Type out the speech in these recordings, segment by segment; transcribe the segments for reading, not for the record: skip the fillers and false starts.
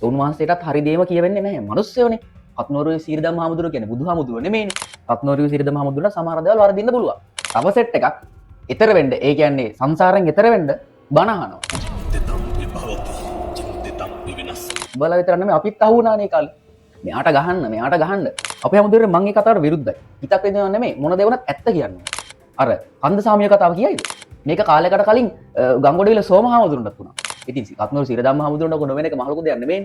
උන්වහන්සේටත් හරි දේම කියවෙන්නේ නැහැ. මිනිස්සුනේ. කත්නෝරුවේ සීරිදම් හාමුදුරුවෝ කියන්නේ බුදුහාමුදුරුවෝ නෙමෙයිනේ. කත්නෝරුවේ සීරිදම් හාමුදුරුවෝ සමහර දේවල් වරදින්න පුළුවන්. තව සෙට් එකක් ඊතර වෙන්න. ඒ කියන්නේ සංසාරයෙන් ඊතර වෙන්න බණ අහනවා. බල විතර නෙමෙයි අපිත් අහු වුණානේ කාලේ. මෙයාට ගහන්න. අපේ හැමදෙරේ මං ඒ කතාවට විරුද්ධයි. හිතක් වෙනව නෙමෙයි මොන දේ වුණත් ඇත්ත කියන්නේ. අර කන්දසාමිය කතාව කියයිද? මේක කාලයකට කලින් ගංගොඩවිල සෝම හාමුදුරුවන්ටත් වුණා. ඉතින් කත්නෝරු සීරදම් හාමුදුරුවන්ට කොන වෙන එක මහලුකු දෙයක් නෙමෙයි.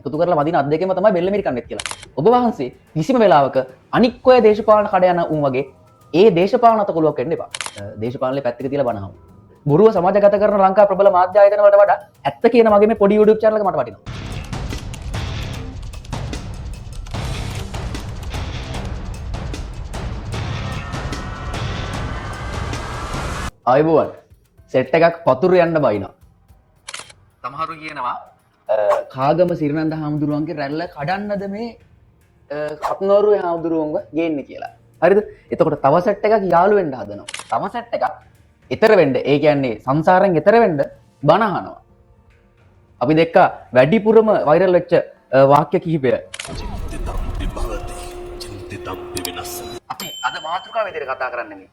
එකතු කරලා වදින අත් දෙකෙම තමයි බෙල්ල මිරිකන්නේත් කියලා. ඔබ වහන්සේ කිසිම වෙලාවක අනික් ඔය දේශපාලන කඩ යන උන් වගේ ඒ දේශපාලන අතකොලුවක් වෙන්න එපා. දේශපාලනේ පැත්තක තියලා බනහමු. බොරුව සමාජගත කරන ලංකා ප්‍රබල මාධ්‍ය ආයතන වලට වඩා ඇත්ත කියන මගේ මේ පොඩි YouTube channel එක මට වටිනවා. ආයුබෝවන් සෙට් එකක් පතුරු යන්න බයිනවා. සමහරු කියනවා කාගම සිරිනන්ද හාමුදුරුවන්ගේ රැල්ල කඩන්නද මේ කත්නෝරුවේ හාමුදුරුවන්ව ගේන්නේ කියලා. හරිද? එතකොට තව සෙට් එකක් යාළු වෙන්න හදනවා. තව සෙට් එකක් ඊතර වෙන්න. ඒ කියන්නේ සංසාරයෙන් ඊතර වෙන්න බණ අහනවා. අපි දැක්කා වැඩිපුරම වෛරල් වෙච්ච වාක්‍ය කිහිපය. අපි අද මාතෘකාව විදිහට කතා කරන්නේ මේ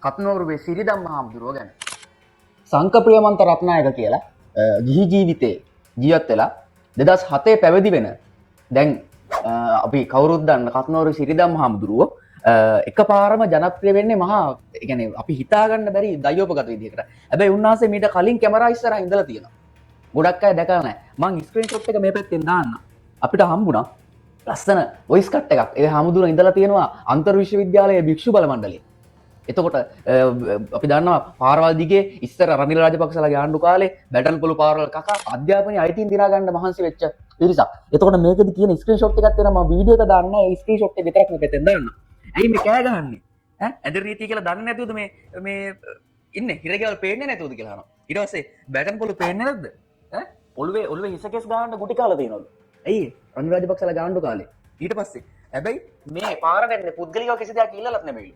කත්නෝරුවේ සිරිදම් හාමුදුරුවෝ ගැන. සංකප්‍රියමන්ත රත්නායක කියලා ගිහි ජීවිතේ ජීවත් වෙලා 2007 පැවිදි වෙන දැන් අපි කවුරුත් දන්න කත්නෝරුවේ සිරිදම් හාමුදුරුවෝ එකපාරම ජනප්‍රිය වෙන්නේ මහා ඒ කියන්නේ අපි හිතා ගන්න බැරි දයෝපගත විදිහකට. හැබැයි උන්වහන්සේ මීට කලින් කැමරා ඉස්සරහා ඉඳලා තියෙනවා. ගොඩක් අය දැකලා නැහැ. මං ස්ක්‍රීන්ෂොට් එක මේ පැත්තෙන් දාන්න. අපිට හම්බුණා ලස්සන වොයිස් කට් එකක්. ඒ හාමුදුරුවෝ ඉඳලා තියෙනවා අන්තර් විශ්වවිද්‍යාලයේ භික්ෂු බල මණ්ඩලයේ. එතකොට අපි දන්නවා පාරවල් දිගේ ඉස්සර රනිල් රාජපක්ෂලාගේ ආණ්ඩු කාලේ බැටල් පොළු පාරවල් කකා අධ්‍යාපනයේ අයිතීන් දිනා ගන්න මහන්සි වෙච්ච පිරිසක්. එතකොට මේකෙදි කියන ස්ක්‍රීන්ෂොට් එකක් තියෙනවා මම වීඩියෝ එක දාන්න ඒ ස්ක්‍රීන්ෂොට් එක විතරක් මේ පැත්තෙන් දාන්න. ඇයි මේ කෑ ගහන්නේ? ඈ ඇද රීතිය කියලා දන්නේ නැතුවද මේ ඉන්නේ හිරගෙවල් පේන්නේ නැතුවද කියලා අහනවා. ඊට පස්සේ බැටල් පොළු පේන්නේ නැද්ද? ඈ ඔළුවේ හිසකෙස් ගහන්න ගුටි කාලා තියෙනවද? ඇයි රනිල් රාජපක්ෂලාගේ ආණ්ඩු කාලේ. ඊට පස්සේ හැබැයි මේ පාර දැන්නේ පුද්ගලිකව කිසි දෙයක් ඉල්ලලත් නෙමෙයිලු.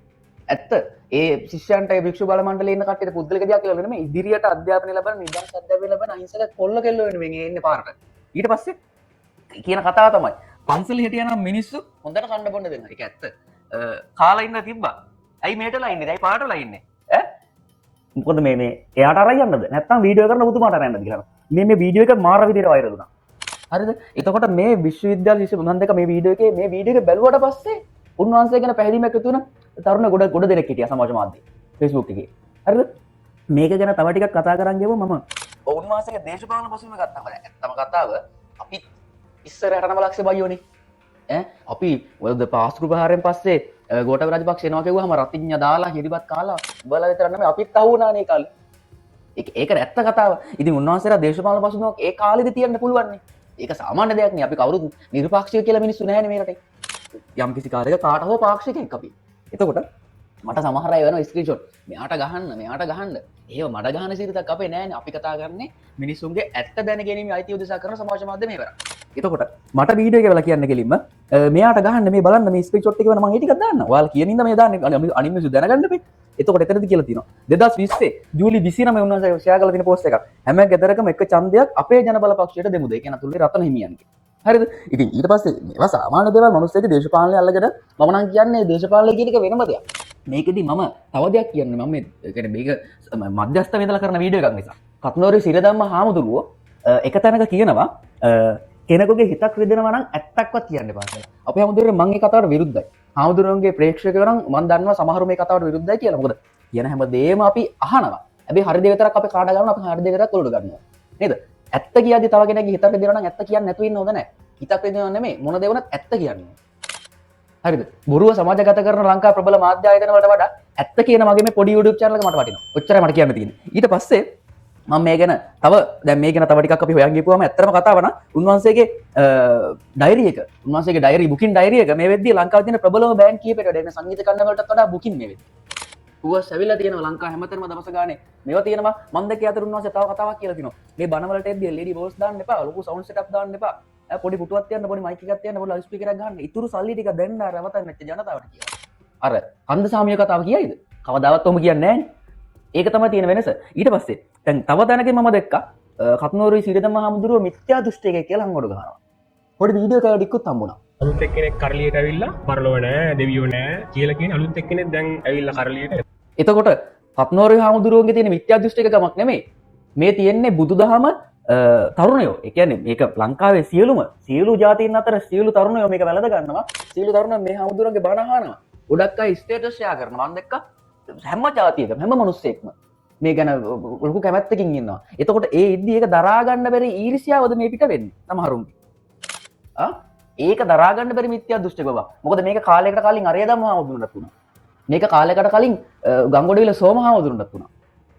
ඇත්ත ඒ ශිෂ්‍යයන්ට භික්ෂු බල මණ්ඩලයේ ඉන්න කට්ටියට පුද්ගලික දෙයක් කියලා නෙමෙයි ඉදිරියට අධ්‍යාපනය ලබන නිදහස් අධ්‍යාපනය ලබන අහිංසක කොල්ල කෙල්ලෝ වෙන මේ ඉන්නේ පාරට. ඊට පස්සේ කියන කතාව තමයි පන්සල් හිටියනම් මිනිස්සු හොඳට කන්න බොන්න දෙනවා. ඒක ඇත්ත. කාලා ඉන්න තිබ්බා. ඇයි මේටලා ඉන්නේ? ඇයි පාටලා ඉන්නේ? ඈ මොකද මේ එයාට අරන් යන්නද? නැත්නම් වීඩියෝ කරන මුතුමාට අරන් යන්නද කියලා. මේ වීඩියෝ එක මාර විදිහට වෛරල් වුණා. හරිද? එතකොට මේ විශ්වවිද්‍යාල ශිෂ්‍ය මුන් දෙක මේ වීඩියෝ එක බැලුවට පස්සේ උන්වහන්සේ ගැන පැහැදිලිමක් ඇති වුණා. තරුණ ගොඩ දෙනෙක් හිටියා සමාජ මාධ්‍ය Facebook එකේ. හරිද? මේක ගැන තව ටිකක් කතා කරන් ගියම මම උන්වහන්සේගේ දේශපාලන පසුබිම ගත්තා. ඇත්තම කතාව අපි ඉස්සරහටම ලක්ෂ බයියෝනේ. අපි වලද පාස්කෘ ප්‍රහාරයෙන් පස්සේ ගෝඨාභය රාජපක්ෂ එනවා කිව්වහම රතිඤ්ඤා දාලා හිරිබත් කාලා බලලා විතර නෙමෙයි අපිත් අහු වුණානේ ඒ කාලේ. ඒක ඇත්ත කතාව. ඉතින් උන්වහන්සේලා දේශපාලන පසුබිමක් ඒ කාලෙදි තියන්න පුළුවන් නේ. ඒක සාමාන්‍ය දෙයක් නේ. අපි කවුරුත් නිර්පාක්ෂික කියලා මිනිස්සු නැහැනේ මේ රටේ. යම් කිසි කාර්යයක කාට හෝ පාක්ෂිකෙක් අපි. එතකොට මට සමහර අය වෙනවා ස්ක්‍රීන්ෂොට් මෙයාට ගහන්න. ඒව මඩ ගහන සිරිතක් අපේ නෑනේ. අපි කතා කරන්නේ මිනිස්සුන්ගේ ඇත්ත දැන ගැනීම අයිතිය උදෙසා කරන සමාජ මාධ්‍ය මේවර. එතකොට මට වීඩියෝ එක වෙලා කියන්න කෙලින්ම මෙයාට ගහන්න මේ බලන්න මේ ස්ක්‍රීන්ෂොට් එක වෙන මම ඒ ටිකක් දාන්න. ඔයාලා කියන ඉඳ මේ දාන්නේ අනිත් මිනිස්සු දැනගන්න බෑ. එතකොට එතනදි කියලා තියෙනවා 2020 ජූලි 29 උන්වහන්සේ ෂෙයා කරලා තියෙන පෝස්ට් එකක්. හැම ගෙදරකම එක ඡන්දයක් අපේ ජනබල පක්ෂයට දෙමුද. ඒ කියන අතුල්ලේ රතන හිමියන්ගේ. හරිද? ඉතින් ඊට පස්සේ මේවා සාමාන්‍ය දේවල් මිනිස්සුගේ දේශපාලනය අල්ලගෙන මම නම් කියන්නේ දේශපාලනය කියන එක වෙනම දෙයක්. මේකෙදි මම තව දෙයක් කියන්නේ මම මේ කියන්නේ මේක මධ්‍යස්ථ වේදලා කරන වීඩියෝ එකක් නිසා. කත්නෝරුවේ සිරිදම්ම හාමුදුරුවෝ එක තැනක කියනවා කෙනෙකුගේ හිතක් රිදෙනවා නම් ඇත්තක්වත් කියන්න එපා කියලා. අපි හැමදෙරේ මම මේ කතාවට විරුද්ධයි. හාමුදුරුවන්ගේ ප්‍රේක්ෂකයෝ නම් මම දන්නවා සමහරු මේ කතාවට විරුද්ධයි කියලා. මොකද කියන හැමදේම අපි අහනවා. හැබැයි හරි දේ විතරක් අපි කාඩ ගන්නවා අපි හරි දේ විතරක් ඔලුවට ගන්නවා. නේද? ඇත්ත කියද්දි තව කෙනෙක්ගේ හිතක් රිදෙනවා නම් ඇත්ත කියන්නේ නැතුව ඉන්න හොඳ නැහැ. හිතක් රිදෙනවා නෙමෙයි මොන දේ වුණත් ඇත්ත කියන්නේ. හරිද? බොරුව සමාජගත කරන ලංකා ප්‍රබල මාධ්‍ය ආයතන වලට වඩා ඇත්ත කියන මගේ මේ පොඩි YouTube channel එක මට වටිනවා. ඔච්චරයි මට කියන්න තියෙන්නේ. ඊට පස්සේ මම මේ ගැන දැන් මේ ගැන තව ටිකක් අපි හොයන් ගිහුවාම ඇත්තටම කතාව නම් උන්වහන්සේගේ ඩයරි එක උන්වහන්සේගේ ඩයරි බුකින් ඩයරි එක මේ වෙද්දී ලංකාවේ තියෙන ප්‍රබලම බෑන්ඩ් කීපයකට දෙන සංගීත කණ්ඩායම් වලටත් වඩා බුකින් මේ වෙද්දී. ඌව සැවිලා තියෙනවා ලංකාව හැමතැනම දවස ගානේ. මේවා තියෙනවා මම දැක්කේ අතර උන්වහන්සේ තව කතාවක් කියලා තිනවා. මේ බණ වලට එද්දී LED බෝල්ස් දාන්න එපා. ලොකු සවුන්ඩ් සෙටප් දාන්න එපා. පොඩි පුටුවක් තියන්න පොඩි මයික් එකක් තියන්න පොඩි ලවුඩ් ස්පීකර් එකක් ගන්න. ඉතුරු සල්ලි ටික දෙන්න අර අවතන් නැච්ච ජනතාවට කියලා. අර කන්දසාමිය කතාව කියයිද? කවදාවත් ඔහොම කියන්නේ නැහැ නේ. ඒක තමයි තියෙන වෙනස. ඊට පස්සේ දැන් තව දැනගෙන මම දැක්කා කතුනෝරුවේ සිරිදම්ම හාමුදුරුව මිත්‍යා දෘෂ්ටිකයෙක් කියලා හංගොඩ ගහනවා. පොඩි වීඩියෝ එකක් ටිකක් හම්බුණා. අලුත් එක්කෙනෙක් කරලියට ඇවිල්ලා පරලොව නෑ දෙවියෝ නෑ කියලා කියන අලුත් එක්කෙනෙක් දැන් ඇවිල්ලා කරලියට. එතකොට කතුනෝරුවේ හාමුදුරුවන්ගේ තියෙන මිත්‍යා දෘෂ්ටිකකමක් නෙමෙයි. මේ තියෙන්නේ බුදුදහම තරුණයෝ. ඒ කියන්නේ මේක ලංකාවේ සියලු ජාතීන් අතර සියලු තරුණයෝ මේක වැළඳ ගන්නවා. සියලු තරුණයෝ මේ හාමුදුරුවන්ගේ බණ අහනවා. ගොඩක් අය ස්ටේටස් ෂෙයා කරනවා. මම දැක්කා හැම ජාතියකම හැම මිනිස්සෙක්ම මේ ගැන ලොකු කැමැත්තකින් ඉන්නවා. එතකොට ඒ ඉද්දි ඒක දරා ගන්න බැරි ඊර්ෂ්‍යාවද මේ පිට වෙන්නේ සමහරුන්ගේ. ඒක දරා ගන්න බැරි මිත්‍යා දෘෂ්ටික බව. මොකද මේක කාලයකට කලින් අරියදම්ම හාමුදුරුවන්ට වුණා. මේක කාලයකට කලින් ගංගොඩවිල සෝම හාමුදුරුවන්ට වුණා.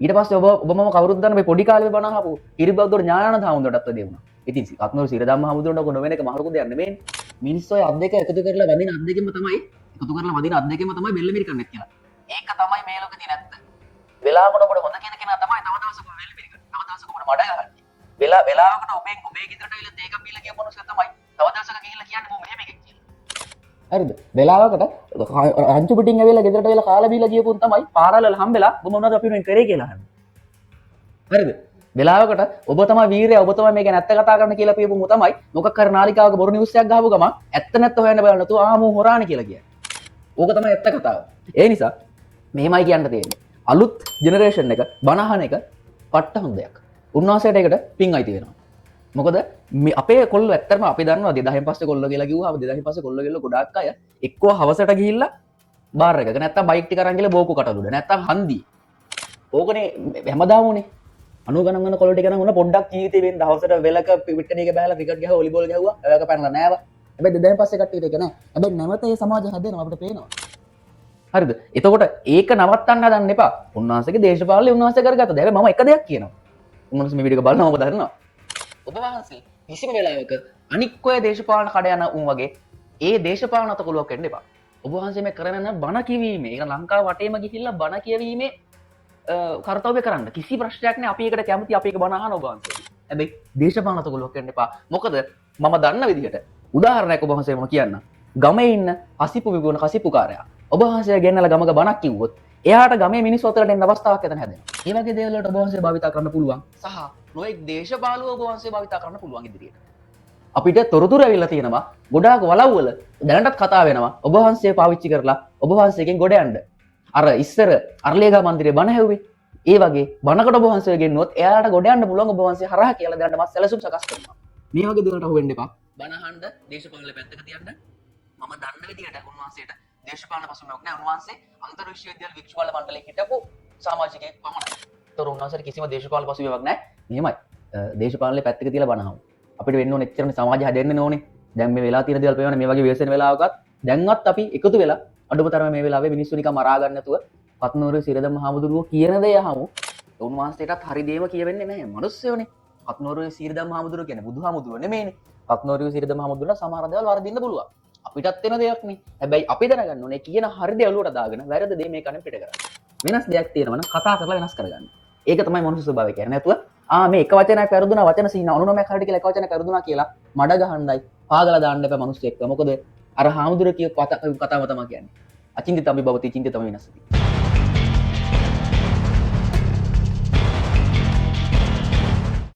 ඊට පස්සේ ඔබම කවුරුත් දන්න මේ පොඩි කාලේ බණ අහපු ඉරිබෞද්ධ ඥානানন্দ හාමුදුරුවන්ටත් වැඩි වුණා. ඉතින් කතුනෝරු සිරිදම්ම හාමුදුරුවන්ට කොන වෙන එක මහ ලොකු දෙයක් නෙමෙයි. මිනිස්සු අය අත් දෙක එකතු කරලා වදින අත් දෙකෙන්ම තමයි බෙල්ල මිරිකන්නේ කියලා. ඒක තමයි මේ ලෝකේ තියෙන ඇත්ත. වෙලාවකට ඔබට හොඳ කියන කෙනා තමයි තව දවසක බෙල්ල මිරිකන්නේ. තව දවසක ඔබට මඩ ගහන්නේ. වෙලාවකට ඔබේ ගෙදරට ඇවිල්ලා තේක බීලා කියපු මොනසෙ තමයි තව දවසක ගිහිල්ලා කියන්නේ මම මෙහෙම එකක් කියලා. හරිද? වෙලාවකට රංචු පිටින් ඇවිල්ලා ගෙදරට ඇවිල්ලා කාලා බීලා කියපුන් තමයි පාරවල හම්බෙලා ඔබ මොනවද අපි වෙන කරේ කියලා අහන්නේ. හරිද? වෙලාවකට ඔබ තමයි වීරයා ඔබ තමයි මේක නැත්ත කතා කරන්න කියලා කියපුම තමයි මොකක් කර නාලිකාවක බොරු නිවුස් එකක් ගහපු ගමන් ඇත්ත නැත්ත හොයන්න බලන්න නැතුව ආමෝ හොරානේ කියලා කියන්නේ. ඕක තමයි ඇත්ත කතාව. ඒ නිසා මෙහෙමයි කියන්න තියෙන්නේ. අලුත් ජෙනරේෂන් එක බනහන එක පට්ට හොඳ දෙයක්. උන්වහන්සේට ඒකට පිං අයිති වෙනවා. මොකද අපේ කොල්ල ඇත්තටම අපි දන්නවා 2000න් පස්සේ කොල්ල කියලා කිව්වම 2000න් පස්සේ කොල්ල කියලා ගොඩාක් අය එක්කෝ හවසට ගිහිල්ලා බාර් එකක නැත්තම් බයික් ටික අරන් ගිහලා බෝකු කටලුඩ නැත්තම් හන්දි. ඕකනේ හැමදාම උනේ. 90 ගණන් කොල්ල ටික නම් උන පොඩ්ඩක් ජීවිතේ වෙන්න හවසට වෙලක පිටිටනියක බහලා ක්‍රිකට් ගහලා වොලිබෝල් ගැහුවා. ඒක පැනලා නෑව. හැබැයි 2000න් පස්සේ කට්ටියට ඒක නෑ. හැබැයි නැවත ඒ සමාජය හැදෙනවා අපිට පේනවා. හරිද? එතකොට ඒක නවත්තන්න හදන්න එපා. උන්වහන්සේගේ දේශපාලනේ උන්වහන්සේ කරගත්තද? හැබැයි මම එක දෙයක් කියනවා. උන්වහන්සේ මේ වීඩියෝ එක බලනවා ඔබ දන්නවා. ඔබ වහන්සේ කිසිම වෙලාවක අනික් ඔය දේශපාලන කඩ යන උන් වගේ ඒ දේශපාලන අතකොලුවක් වෙන්න එපා. ඔබ වහන්සේ මේ කරන බණ කියවීමේ ඒක ලංකාව වටේම ගිහිල්ලා බණ කියවීමේ කර්තව්‍ය කරන්න කිසි ප්‍රශ්නයක් නෑ. අපි ඒකට කැමති අපි ඒක බණ අහන ඔබ වහන්සේ. හැබැයි දේශපාලන අතකොලුවක් වෙන්න එපා. මොකද මම දන්න විදිහට උදාහරණයක් ඔබ වහන්සේ මම කියන්න. ගමේ ඉන්න හසිපු විගුණ හසිපුකාරයා ඔබ වහන්සේ ගෙන්නලා ගමක බණක් කිව්වොත් එයාට ගමේ මිනිස්සු අතරට එන්න අවස්ථාවක් එතන හැදෙනවා. ඒ වගේ දේවල් වලට ඔබ වහන්සේ භාවිතා කරන්න පුළුවන්. සහ නොඑක් දේශපාලුව ඔබ වහන්සේ භාවිතා කරන්න පුළුවන් ඉදිරියට. අපිට තොරතුරු ඇවිල්ලා තියෙනවා ගොඩාක් වලව්වල දැනටත් කතා වෙනවා ඔබ වහන්සේ පාවිච්චි කරලා ඔබ වහන්සේගෙන් ගොඩ යන්න. අර ඉස්සර අරලියගා මන්දිරේ බණ හැව්වේ. ඒ වගේ බණකට ඔබ වහන්සේ ගෙන්නොත් එයාට ගොඩ යන්න පුළුවන් ඔබ වහන්සේ හරහා කියලා දැනට මම සැලසුම් සකස් කරනවා. මේ වගේ දේවල්ට අහු වෙන්න එපා. බණ අහන්න දේශපාලන පැත්තක තියන්න. මම දන්න විදිහට උන්වහන්සේට දේශපාලන පසුබිමක් නැහැ. උන්වහන්සේ අන්තර් විශ්වවිද්‍යාල වික්ෂුපාල මණ්ඩලයේ හිටපු සමාජිකයෙක් පමණයි. ඒතර උන්වහන්සේට කිසිම දේශපාලන පසුබිමක් නැහැ. මෙහෙමයි. දේශපාලනේ පැත්තක තියලා බණ අහමු. අපිට වෙන්න ඕනේ එච්චරනේ සමාජය හැදෙන්න ඕනේ. දැන් මේ වෙලා තියෙන දේවල් පේනවනේ මේ වගේ ව්‍යසන වෙලාවකත් දැන්වත් අපි එකතු වෙලා අඩුම තරම මේ වෙලාවේ මිනිස්සු නිකන් මරා ගන්න නැතුව කතුනෝරුවේ සිරිදම්ම හාමුදුරුවෝ කියන දේ අහමු. උන්වහන්සේටත් හරි දේම කියවෙන්නේ නැහැ. මිනිස්සුයෝනේ. කතුනෝරුවේ සිරිදම්ම හාමුදුරුවෝ කියන්නේ බුදුහාමුදුරුවෝ නෙමෙයිනේ. කතුනෝරුවේ සිරිදම්ම හාමුදුරුවෝ සමහර දේවල් වරදින්න පුළුවන්. අපිටත් වෙන දෙයක් නේ. හැබැයි අපි දැනගන්න ඕනේ කියන හරි දේ ඔලුවට දාගෙන වැරද්ද දේ මේ කණෙන් පිට කරන්න. වෙනස් දෙයක් තියෙනවා නම් කතා කරලා වෙනස් කරගන්න. ඒක තමයි මනුස්ස ස්වභාවය කියන්නේ. නැතුව මේ එක වචනයක් වැරදුනා වචන 99ක් හරියට කියලා එක වචනයක් වැරදුනා කියලා මඩ ගහන්නයි පාගලා දාන්න එපා මනුස්ස එක්ක. මොකද අර හාමුදුරුවෝ කියපු කතාව තමයි කියන්නේ. අචින්තිත අභිභවති චින්තිතම විනස්සති.